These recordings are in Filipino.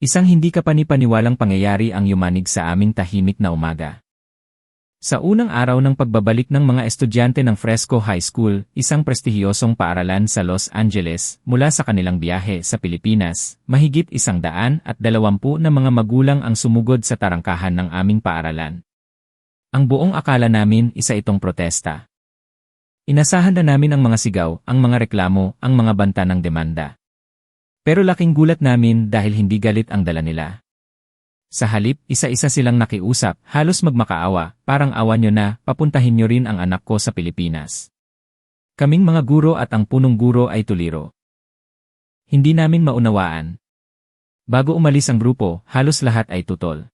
Isang hindi kapani-paniwalang pangyayari ang yumanig sa aming tahimik na umaga. Sa unang araw ng pagbabalik ng mga estudyante ng Fresco High School, isang prestihiyosong paaralan sa Los Angeles, mula sa kanilang biyahe sa Pilipinas, mahigit 120 na mga magulang ang sumugod sa tarangkahan ng aming paaralan. Ang buong akala namin isa itong protesta. Inasahan na namin ang mga sigaw, ang mga reklamo, ang mga banta ng demanda. Pero laking gulat namin dahil hindi galit ang dala nila. Sa halip, isa-isa silang nakiusap, halos magmakaawa, parang awa nyo na, papuntahin nyo rin ang anak ko sa Pilipinas. Kaming mga guro at ang punong guro ay tuliro. Hindi namin maunawaan. Bago umalis ang grupo, halos lahat ay tutol.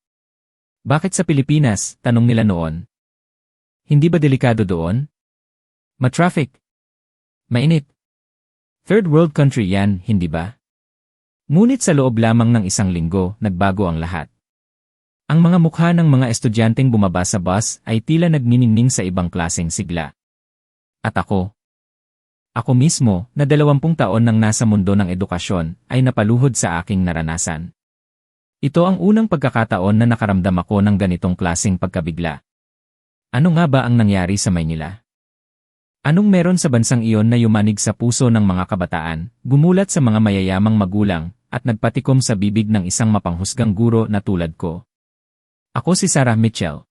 Bakit sa Pilipinas? Tanong nila noon. Hindi ba delikado doon? Ma-traffic? Mainit? Third world country yan, hindi ba? Ngunit sa loob lamang ng isang linggo, nagbago ang lahat. Ang mga mukha ng mga estudyanteng bumaba sa bus ay tila nagniningning sa ibang klaseng sigla. At ako mismo, na 20 taon nang nasa mundo ng edukasyon, ay napaluhod sa aking naranasan. Ito ang unang pagkakataon na nakaramdam ako ng ganitong klaseng pagkabigla. Ano nga ba ang nangyari sa Maynila? Anong meron sa bansang iyon na yumanig sa puso ng mga kabataan, gumulat sa mga mayayamang magulang, at nagpatikom sa bibig ng isang mapanghusgang guro na tulad ko? Ako si Sarah Mitchell.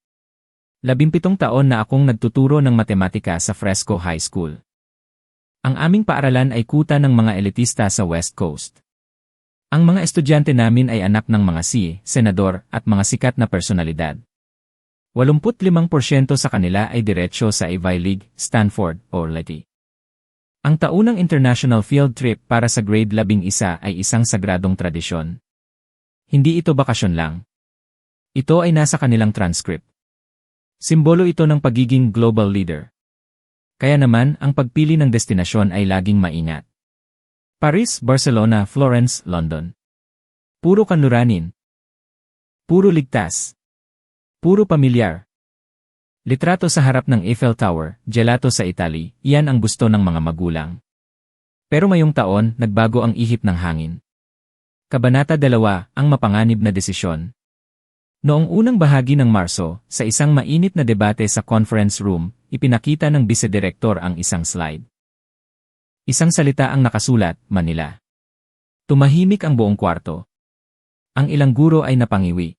17 taon na akong nagtuturo ng matematika sa Fresco High School. Ang aming paaralan ay kuta ng mga elitista sa West Coast. Ang mga estudyante namin ay anak ng mga senador at mga sikat na personalidad. 85% sa kanila ay diretsyo sa Ivy League, Stanford, o Letty. Ang taunang international field trip para sa grade 11 ay isang sagradong tradisyon. Hindi ito bakasyon lang. Ito ay nasa kanilang transcript. Simbolo ito ng pagiging global leader. Kaya naman, ang pagpili ng destinasyon ay laging maingat. Paris, Barcelona, Florence, London. Puro kanluranin. Puro ligtas. Puro pamilyar. Litrato sa harap ng Eiffel Tower, gelato sa Italy, iyan ang gusto ng mga magulang. Pero mayong taon, nagbago ang ihip ng hangin. Kabanata 2, ang mapanganib na desisyon. Noong unang bahagi ng Marso, sa isang mainit na debate sa conference room, ipinakita ng bisedirektor ang isang slide. Isang salita ang nakasulat, Manila. Tumahimik ang buong kwarto. Ang ilang guro ay napangiwi.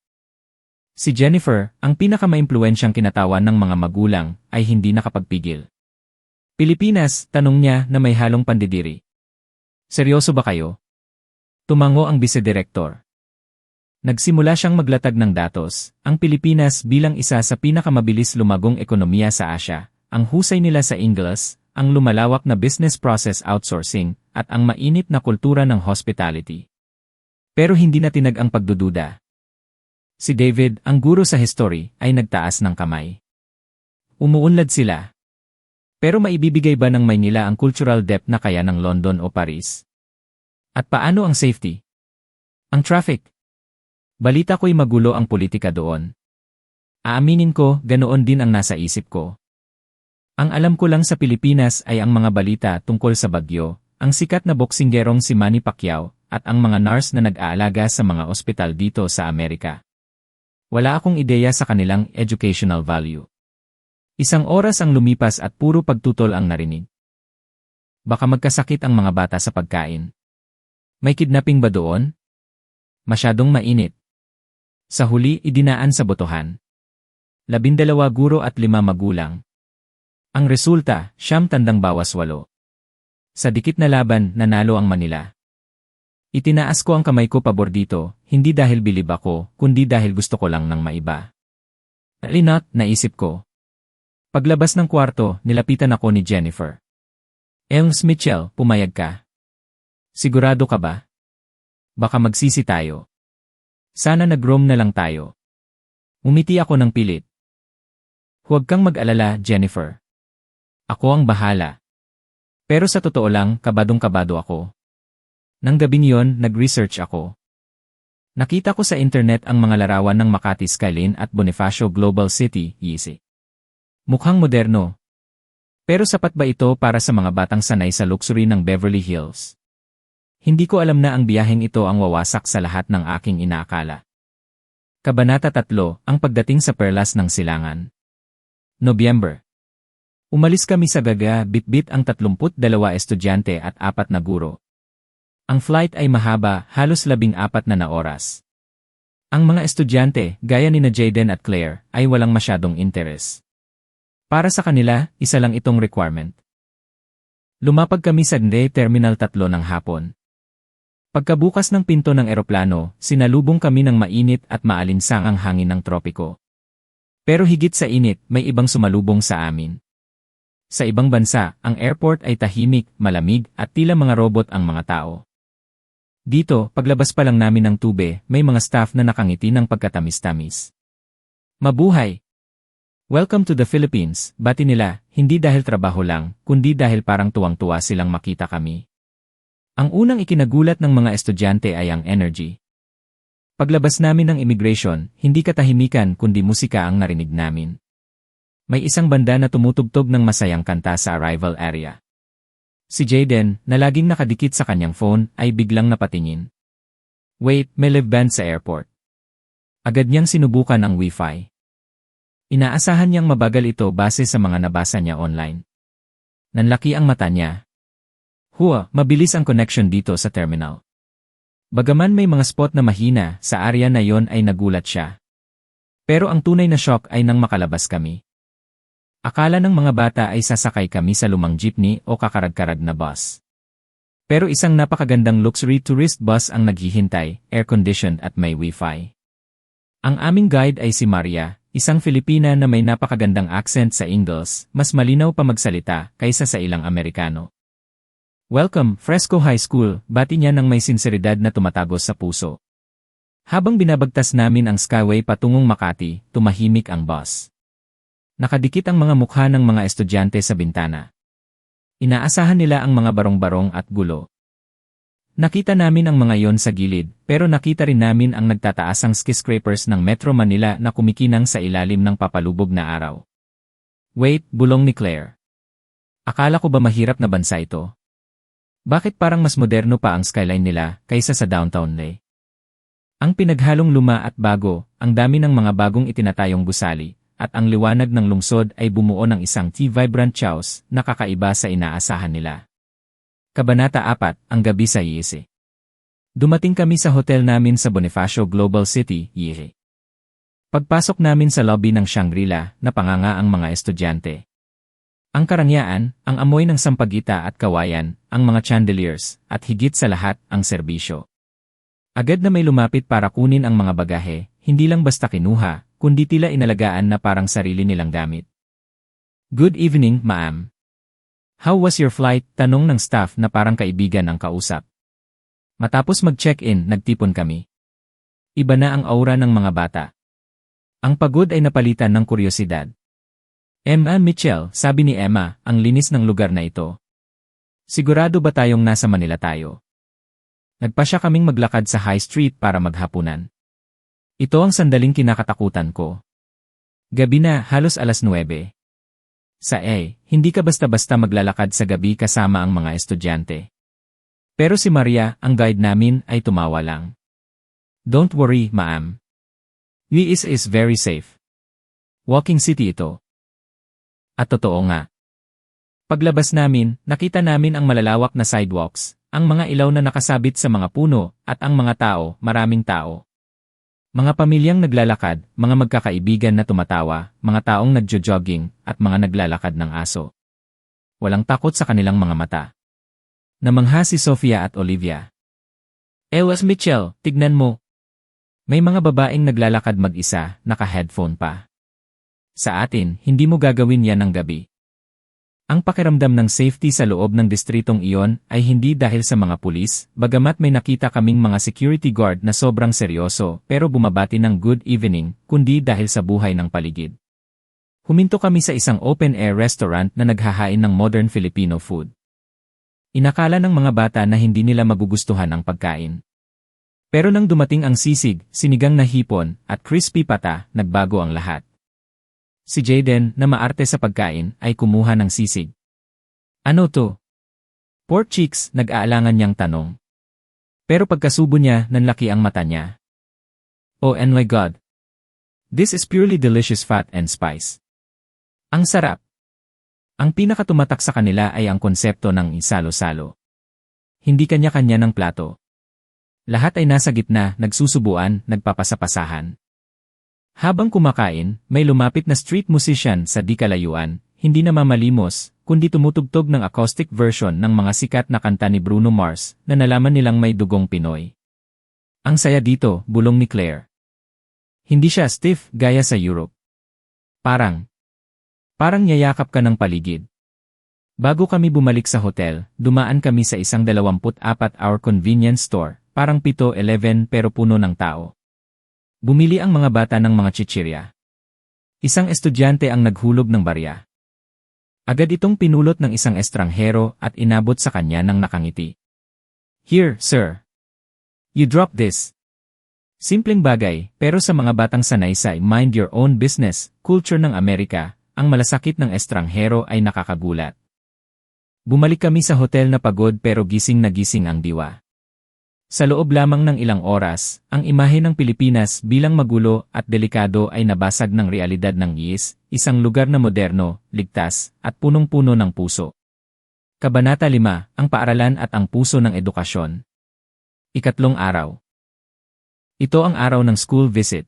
Si Jennifer, ang pinakamaimpluwensyang kinatawan ng mga magulang, ay hindi nakapagpigil. Pilipinas, tanong niya na may halong pandidiri. Seryoso ba kayo? Tumango ang bisedirektor. Nagsimula siyang maglatag ng datos, ang Pilipinas bilang isa sa pinakamabilis lumagong ekonomiya sa Asia, ang husay nila sa Ingles, ang lumalawak na business process outsourcing, at ang mainit na kultura ng hospitality. Pero hindi na tinag ang pagdududa. Si David, ang guro sa history, ay nagtaas ng kamay. Umuunlad sila. Pero maibibigay ba ng Maynila ang cultural depth na kaya ng London o Paris? At paano ang safety? Ang traffic? Balita ko'y magulo ang politika doon. Aaminin ko, ganoon din ang nasa isip ko. Ang alam ko lang sa Pilipinas ay ang mga balita tungkol sa bagyo, ang sikat na boksinggerong si Manny Pacquiao, at ang mga nurse na nag-aalaga sa mga ospital dito sa Amerika. Wala akong ideya sa kanilang educational value. Isang oras ang lumipas at puro pagtutol ang narinig. Baka magkasakit ang mga bata sa pagkain. May kidnapping ba doon? Masyadong mainit. Sa huli, idinaan sa botohan. 12 guro at 5 magulang. Ang resulta, 9 tandang bawas 8. Sa dikit na laban, nanalo ang Manila. Itinaas ko ang kamay ko pabor dito, hindi dahil bilib ako, kundi dahil gusto ko lang ng maiba. Linot, naisip ko. Paglabas ng kwarto, nilapitan ako ni Jennifer. Mitchell, pumayag ka. Sigurado ka ba? Baka magsisi tayo. Sana nag-roam na lang tayo. Umiti ako ng pilit. Huwag kang mag-alala, Jennifer. Ako ang bahala. Pero sa totoo lang, kabadong-kabado ako. Nang gabing yon, nag-research ako. Nakita ko sa internet ang mga larawan ng Makati Skyline at Bonifacio Global City, YC. Mukhang moderno. Pero sapat ba ito para sa mga batang sanay sa luxury ng Beverly Hills? Hindi ko alam na ang biyaheng ito ang wawasak sa lahat ng aking inaakala. Kabanata 3, ang pagdating sa Perlas ng Silangan. Nobyember. Umalis kami sa Gaga, bitbit ang 32 estudyante at 4 na guro. Ang flight ay mahaba, halos 14 na oras. Ang mga estudyante, gaya ni na Jaden at Claire, ay walang masyadong interes. Para sa kanila, isa lang itong requirement. Lumapag kami sa Nde Terminal 3 ng hapon. Pagkabukas ng pinto ng eroplano, sinalubong kami ng mainit at maalinsangang hangin ng tropiko. Pero higit sa init, may ibang sumalubong sa amin. Sa ibang bansa, ang airport ay tahimik, malamig, at tila mga robot ang mga tao. Dito, paglabas pa lang namin ng tube, may mga staff na nakangiti ng pagkatamis-tamis. Mabuhay! Welcome to the Philippines, bati nila, hindi dahil trabaho lang, kundi dahil parang tuwang-tuwa silang makita kami. Ang unang ikinagulat ng mga estudyante ay ang energy. Paglabas namin ng immigration, hindi katahimikan kundi musika ang narinig namin. May isang banda na tumutugtog ng masayang kanta sa arrival area. Si Jaden, na laging nakadikit sa kanyang phone, ay biglang napatingin. Wait, may live band sa airport. Agad niyang sinubukan ang Wi-Fi. Inaasahan niyang mabagal ito base sa mga nabasa niya online. Nanlaki ang mata niya. Mabilis ang connection dito sa terminal. Bagaman may mga spot na mahina, sa area na yon ay nagulat siya. Pero ang tunay na shock ay nang makalabas kami. Akala ng mga bata ay sasakay kami sa lumang jeepney o kakarag-karag na bus. Pero isang napakagandang luxury tourist bus ang naghihintay, air-conditioned at may Wi-Fi. Ang aming guide ay si Maria, isang Filipina na may napakagandang accent sa English, mas malinaw pa magsalita kaysa sa ilang Amerikano. Welcome, Fresco High School, bati niya ng may sinseridad na tumatagos sa puso. Habang binabagtas namin ang skyway patungong Makati, tumahimik ang bus. Nakadikit ang mga mukha ng mga estudyante sa bintana. Inaasahan nila ang mga barong-barong at gulo. Nakita namin ang mga yon sa gilid, pero nakita rin namin ang nagtataasang skyscrapers ng Metro Manila na kumikinang sa ilalim ng papalubog na araw. Wait, bulong ni Claire. Akala ko ba mahirap na bansa ito? Bakit parang mas moderno pa ang skyline nila kaysa sa downtown Ley? Ang pinaghalong luma at bago, ang dami ng mga bagong itinatayong gusali, at ang liwanag ng lungsod ay bumuo ng isang vibrant chaos na kakaiba sa inaasahan nila. Kabanata 4, ang gabi sa Yese. Dumating kami sa hotel namin sa Bonifacio Global City, Yese. Pagpasok namin sa lobby ng Shangri-La, napanganga ang mga estudyante. Ang karangyaan, ang amoy ng sampagita at kawayan, ang mga chandeliers, at higit sa lahat, ang serbisyo. Agad na may lumapit para kunin ang mga bagahe, hindi lang basta kinuha, kundi tila inalagaan na parang sarili nilang gamit. Good evening, ma'am. How was your flight? Tanong ng staff na parang kaibigan ang kausap. Matapos mag-check-in, nagtipon kami. Iba na ang aura ng mga bata. Ang pagod ay napalitan ng kuryosidad. Emma Mitchell, sabi ni Emma, ang linis ng lugar na ito. Sigurado ba tayong nasa Manila tayo? Nagpasya kaming maglakad sa High Street para maghapunan. Ito ang sandaling kinakatakutan ko. Gabi na, halos 9:00. Hindi ka basta-basta maglalakad sa gabi kasama ang mga estudyante. Pero si Maria, ang guide namin, ay tumawa lang. Don't worry, ma'am. US is very safe. Walking city ito. At totoo nga. Paglabas namin, nakita namin ang malalawak na sidewalks, ang mga ilaw na nakasabit sa mga puno, at ang mga tao, maraming tao. Mga pamilyang naglalakad, mga magkakaibigan na tumatawa, mga taong nagjo-jogging, at mga naglalakad ng aso. Walang takot sa kanilang mga mata. Namangha si Sofia at Olivia. Ewas Mitchell, tignan mo. May mga babaeng naglalakad mag-isa, naka-headphone pa. Sa atin, hindi mo gagawin yan ng gabi. Ang pakiramdam ng safety sa loob ng distritong iyon ay hindi dahil sa mga pulis, bagamat may nakita kaming mga security guard na sobrang seryoso pero bumabati ng good evening, kundi dahil sa buhay ng paligid. Huminto kami sa isang open-air restaurant na naghahain ng modern Filipino food. Inakala ng mga bata na hindi nila magugustuhan ang pagkain. Pero nang dumating ang sisig, sinigang na hipon, at crispy pata, nagbago ang lahat. Si Jaden, na maarte sa pagkain, ay kumuha ng sisig. Ano to? Pork cheeks, nag-aalangan niyang tanong. Pero pagkasubo niya, nanlaki ang mata niya. Oh and my God! This is purely delicious fat and spice. Ang sarap! Ang pinakatumatak sa kanila ay ang konsepto ng isalo-salo. Hindi kanya-kanya ng plato. Lahat ay nasa gitna, nagsusubuan, nagpapasapasahan. Habang kumakain, may lumapit na street musician sa di kalayuan, hindi na mamalimos, kundi tumutugtog ng acoustic version ng mga sikat na kanta ni Bruno Mars na nalaman nilang may dugong Pinoy. Ang saya dito, bulong ni Claire. Hindi siya stiff gaya sa Europe. Parang niyayakap ka ng paligid. Bago kami bumalik sa hotel, dumaan kami sa isang 24-hour convenience store, parang 7-11 pero puno ng tao. Bumili ang mga bata ng mga chichirya. Isang estudyante ang naghulog ng barya. Agad itong pinulot ng isang estranghero at inabot sa kanya ng nakangiti. Here, sir. You drop this. Simpleng bagay, pero sa mga batang sanay sa mind your own business, culture ng Amerika, ang malasakit ng estranghero ay nakakagulat. Bumalik kami sa hotel na pagod pero gising na gising ang diwa. Sa loob lamang ng ilang oras, ang imahe ng Pilipinas bilang magulo at delikado ay nabasag ng realidad ng IS, isang lugar na moderno, ligtas, at punong-puno ng puso. Kabanata 5, ang paaralan at ang puso ng edukasyon. Ikatlong araw. Ito ang araw ng school visit.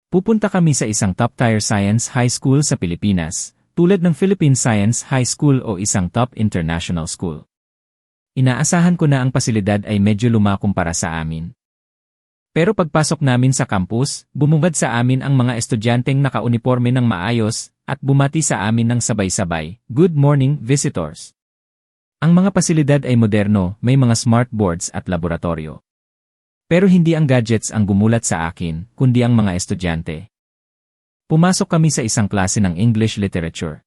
Pupunta kami sa isang top-tier science high school sa Pilipinas, tulad ng Philippine Science High School o isang top international school. Inaasahan ko na ang pasilidad ay medyo luma kumpara sa amin. Pero pagpasok namin sa campus, bumungad sa amin ang mga estudyanteng nakauniforme ng maayos at bumati sa amin ng sabay-sabay, "Good morning, visitors." Ang mga pasilidad ay moderno, may mga smart boards at laboratorio. Pero hindi ang gadgets ang gumulat sa akin, kundi ang mga estudyante. Pumasok kami sa isang klase ng English literature.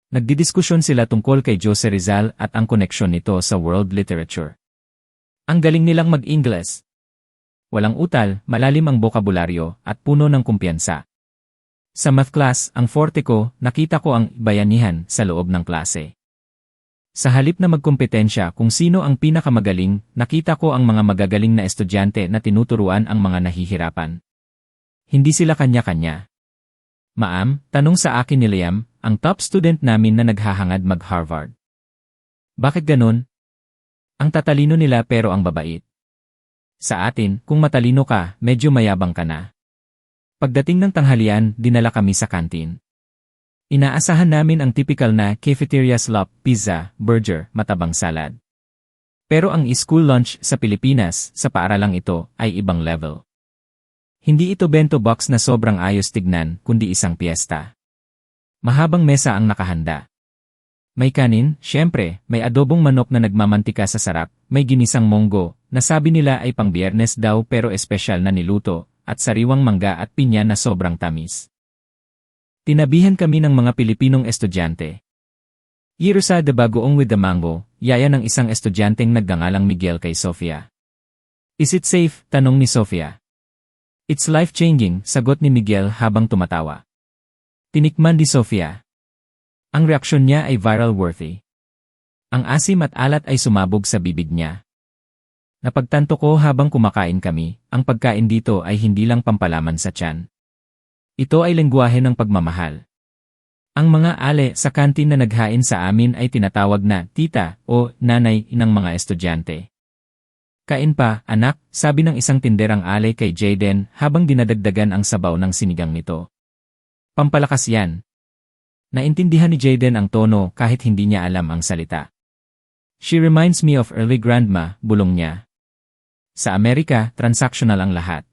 Nagdidiskusyon sila tungkol kay Jose Rizal at ang koneksyon nito sa world literature. Ang galing nilang mag-Ingles. Walang utal, malalim ang bokabularyo, at puno ng kumpiyansa. Sa math class, ang forte ko, nakita ko ang bayanihan sa loob ng klase. Sa halip na magkompetensya kung sino ang pinakamagaling, nakita ko ang mga magagaling na estudyante na tinuturuan ang mga nahihirapan. Hindi sila kanya-kanya. Ma'am, tanong sa akin ni Liam, ang top student namin na naghahangad mag-Harvard. Bakit ganun? Ang tatalino nila pero ang babait. Sa atin, kung matalino ka, medyo mayabang ka na. Pagdating ng tanghalian, dinala kami sa kantin. Inaasahan namin ang typical na cafeteria slop, pizza, burger, matabang salad. Pero ang school lunch sa Pilipinas, sa paaralang ito, ay ibang level. Hindi ito bento box na sobrang ayos tignan, kundi isang piyesta. Mahabang mesa ang nakahanda. May kanin, syempre, may adobong manok na nagmamantika sa sarap, may ginisang monggo, na sabi nila ay pang Biyernes daw pero espesyal na niluto, at sariwang mangga at pinya na sobrang tamis. Tinabihan kami ng mga Pilipinong estudyante. Irusa de bagoong with the mango, yaya ng isang estudyanteng nagngangalang Miguel kay Sofia. Is it safe? Tanong ni Sofia. It's life-changing, sagot ni Miguel habang tumatawa. Tinikman ni Sofia. Ang reaksyon niya ay viral-worthy. Ang asim at alat ay sumabog sa bibig niya. Napagtanto ko habang kumakain kami, ang pagkain dito ay hindi lang pampalaman sa tiyan. Ito ay lengguwahe ng pagmamahal. Ang mga ale sa kantin na naghain sa amin ay tinatawag na tita o nanay ng mga estudyante. Kain pa, anak, sabi ng isang tinderang ale kay Jayden habang dinadagdagan ang sabaw ng sinigang nito. Pampalakas yan. Naintindihan ni Jayden ang tono kahit hindi niya alam ang salita. She reminds me of early grandma, bulong niya. Sa Amerika, transactional ang lahat.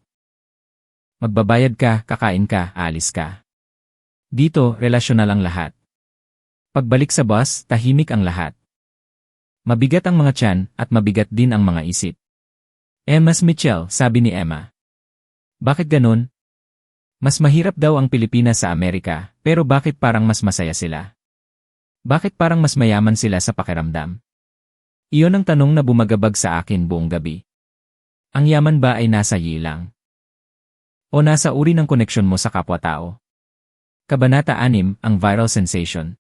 Magbabayad ka, kakain ka, aalis ka. Dito, relasyonal ang lahat. Pagbalik sa bus, tahimik ang lahat. Mabigat ang mga tiyan at mabigat din ang mga isip. Emma's Mitchell, sabi ni Emma. Bakit ganun? Mas mahirap daw ang Pilipinas sa Amerika, pero bakit parang mas masaya sila? Bakit parang mas mayaman sila sa pakiramdam? Iyon ang tanong na bumagabag sa akin buong gabi. Ang yaman ba ay nasa yilang? O nasa uri ng koneksyon mo sa kapwa-tao? Kabanata 6, ang viral sensation.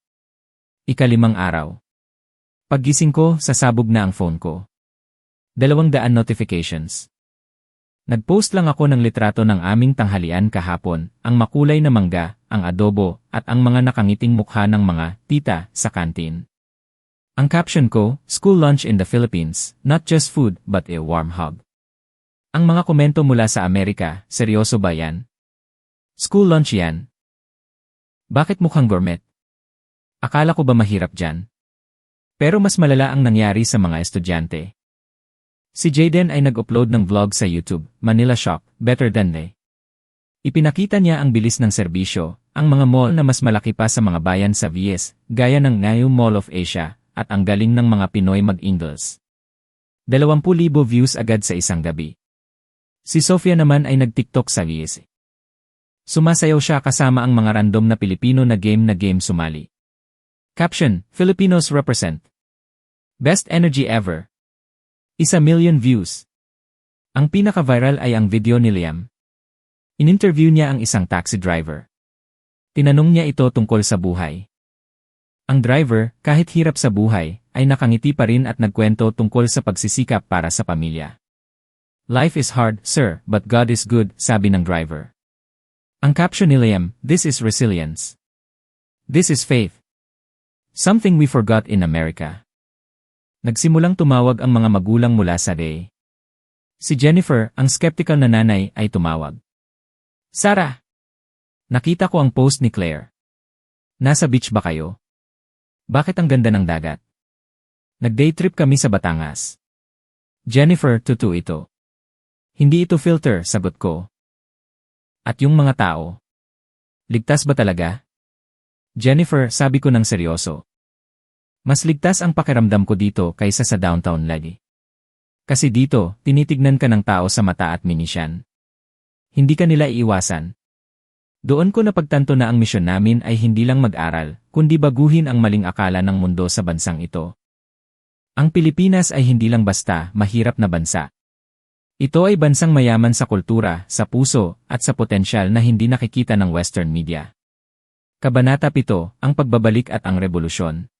Ika-5 araw. Paggising ko, sasabog na ang phone ko. 200 notifications. Nag-post lang ako ng litrato ng aming tanghalian kahapon, ang makulay na mangga, ang adobo, at ang mga nakangiting mukha ng mga tita sa kantin. Ang caption ko, School Lunch in the Philippines, not just food but a warm hug. Ang mga komento mula sa Amerika, seryoso ba yan? School lunch yan? Bakit mukhang gourmet? Akala ko ba mahirap dyan? Pero mas malala ang nangyari sa mga estudyante. Si Jaden ay nag-upload ng vlog sa YouTube, Manila Shop, Better Than They. Ipinakita niya ang bilis ng serbisyo, ang mga mall na mas malaki pa sa mga bayan sa VS, gaya ng Ngayu Mall of Asia, at ang galing ng mga Pinoy mag-Ingles. 20,000 views agad sa isang gabi. Si Sofia naman ay nag-TikTok sa VS. Sumasayaw siya kasama ang mga random na Pilipino na game sumali. Caption, Filipinos represent. Best energy ever. 1,000,000 views. Ang pinaka-viral ay ang video ni Liam. In-interview niya ang isang taxi driver. Tinanong niya ito tungkol sa buhay. Ang driver, kahit hirap sa buhay, ay nakangiti pa rin at nagkwento tungkol sa pagsisikap para sa pamilya. Life is hard, sir, but God is good, sabi ng driver. Ang caption ni Liam, this is resilience. This is faith. Something we forgot in America. Nagsimulang tumawag ang mga magulang mula sa Day. Si Jennifer, ang skeptical na nanay, ay tumawag. Sarah! Nakita ko ang post ni Claire. Nasa beach ba kayo? Bakit ang ganda ng dagat? Nag-day trip kami sa Batangas. Jennifer, totoo ito. Hindi ito filter, sagot ko. At yung mga tao? Ligtas ba talaga? Jennifer, sabi ko ng seryoso. Mas ligtas ang pakiramdam ko dito kaysa sa downtown lagi. Kasi dito, tinitignan ka ng tao sa mata at minisyan. Hindi ka nila iiwasan. Doon ko napagtanto na ang misyon namin ay hindi lang mag-aral, kundi baguhin ang maling akala ng mundo sa bansang ito. Ang Pilipinas ay hindi lang basta mahirap na bansa. Ito ay bansang mayaman sa kultura, sa puso, at sa potensyal na hindi nakikita ng Western media. Kabanata 7, ang pagbabalik at ang revolusyon.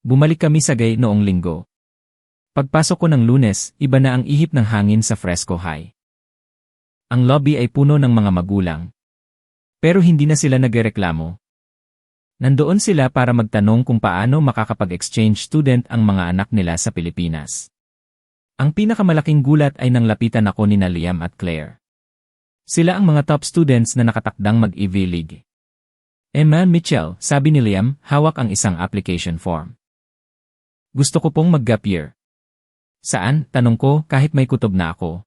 Bumalik kami sa Gay noong linggo. Pagpasok ko ng Lunes, iba na ang ihip ng hangin sa Fresco High. Ang lobby ay puno ng mga magulang. Pero hindi na sila nagreklamo. Nandoon sila para magtanong kung paano makakapag-exchange student ang mga anak nila sa Pilipinas. Ang pinakamalaking gulat ay nang lapitan ako ni Liam at Claire. Sila ang mga top students na nakatakdang mag-EV League. Emma Mitchell, sabi ni Liam, hawak ang isang application form. Gusto ko pong mag-gap year. Saan? Tanong ko kahit may kutob na ako.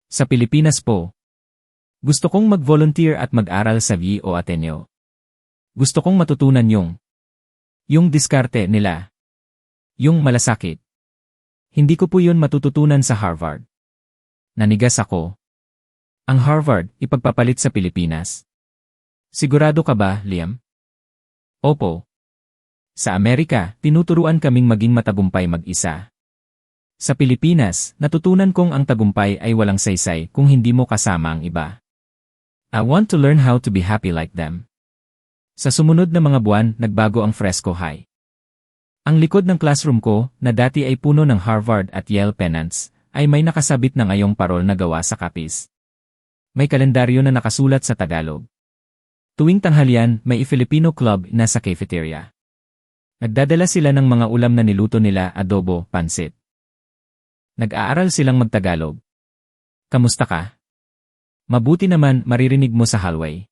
Sa Pilipinas po. Gusto kong mag-volunteer at mag-aral sa VO Ateneo. Gusto kong matutunan yung diskarte nila. Yung malasakit. Hindi ko po yun matututunan sa Harvard. Nanigas ako. Ang Harvard, ipagpapalit sa Pilipinas. Sigurado ka ba, Liam? Opo. Sa Amerika, tinuturuan kaming maging matagumpay mag-isa. Sa Pilipinas, natutunan kong ang tagumpay ay walang saysay kung hindi mo kasama ang iba. I want to learn how to be happy like them. Sa sumunod na mga buwan, nagbago ang Fresco High. Ang likod ng classroom ko, na dati ay puno ng Harvard at Yale pennants, ay may nakasabit na ngayong parol na gawa sa kapis. May kalendaryo na nakasulat sa Tagalog. Tuwing tanghalian, may Filipino club na sa cafeteria. Nagdadala sila ng mga ulam na niluto nila, adobo, pansit. Nag-aaral silang magtagalog. Kamusta ka? Mabuti naman, maririnig mo sa hallway.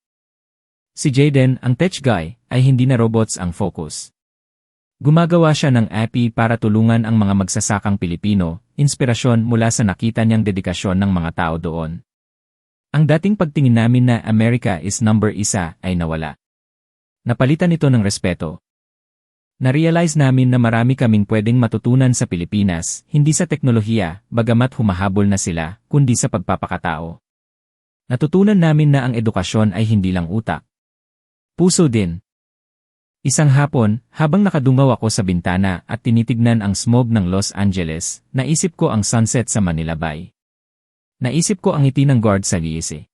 Si Jaden, ang tech guy, ay hindi na robots ang focus. Gumagawa siya ng API para tulungan ang mga magsasakang Pilipino, inspirasyon mula sa nakita niyang dedikasyon ng mga tao doon. Ang dating pagtingin namin na America is number 1 ay nawala. Napalitan ito ng respeto. Na-realize namin na marami kaming pwedeng matutunan sa Pilipinas, hindi sa teknolohiya, bagamat humahabol na sila, kundi sa pagpapakatao. Natutunan namin na ang edukasyon ay hindi lang utak. Puso din. Isang hapon, habang nakadungaw ako sa bintana at tinitignan ang smog ng Los Angeles, naisip ko ang sunset sa Manila Bay. Naisip ko ang ngiti ng guard sa Liese.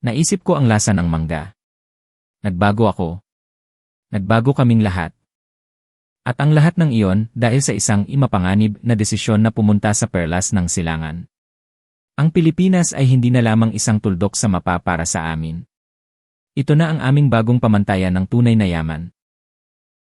Naisip ko ang lasa ng mangga. Nagbago ako. Nagbago kaming lahat. At ang lahat ng iyon dahil sa isang mapanganib na desisyon na pumunta sa perlas ng silangan. Ang Pilipinas ay hindi na lamang isang tuldok sa mapa para sa amin. Ito na ang aming bagong pamantayan ng tunay na yaman.